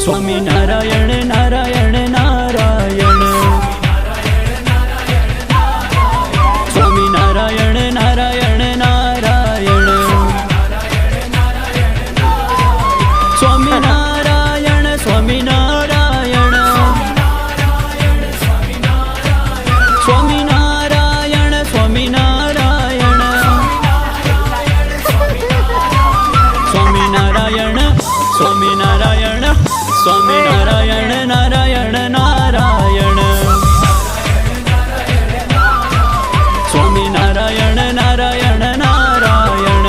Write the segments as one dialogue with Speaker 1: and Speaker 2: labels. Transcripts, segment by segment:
Speaker 1: Swami Narayan Narayan Narayan Swami Narayan Narayan Narayan Swami Narayan Swami Narayan Swami Narayan Swami Narayan Swami Narayan Swami Narayan Swami Narayan Narayan Narayan Swami Narayan Narayan Narayan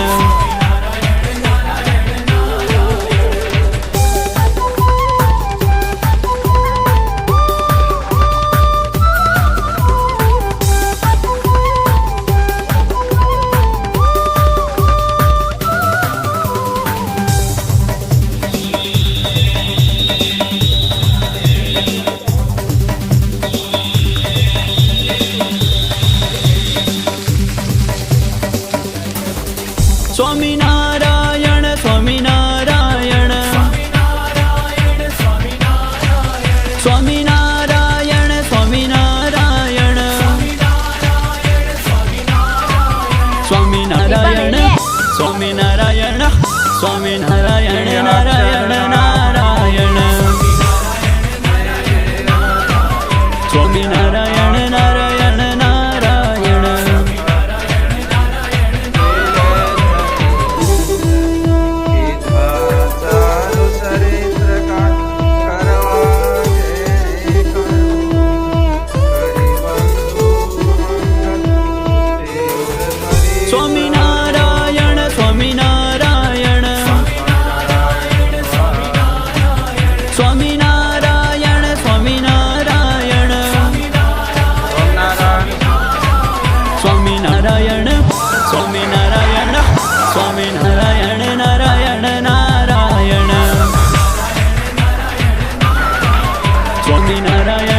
Speaker 1: Swami Narayan Swami Narayan Swami Narayan Swami Narayan Swami Narayan Swami Narayan Swami Narayan Narayan Narayan Swami Narayan Narayan Narayan Swami Narayan Swami Narayan Swami Narayan Swami Narayan Swami Narayan Swami Narayan Swami Narayan Narayan Narayan Swami Narayan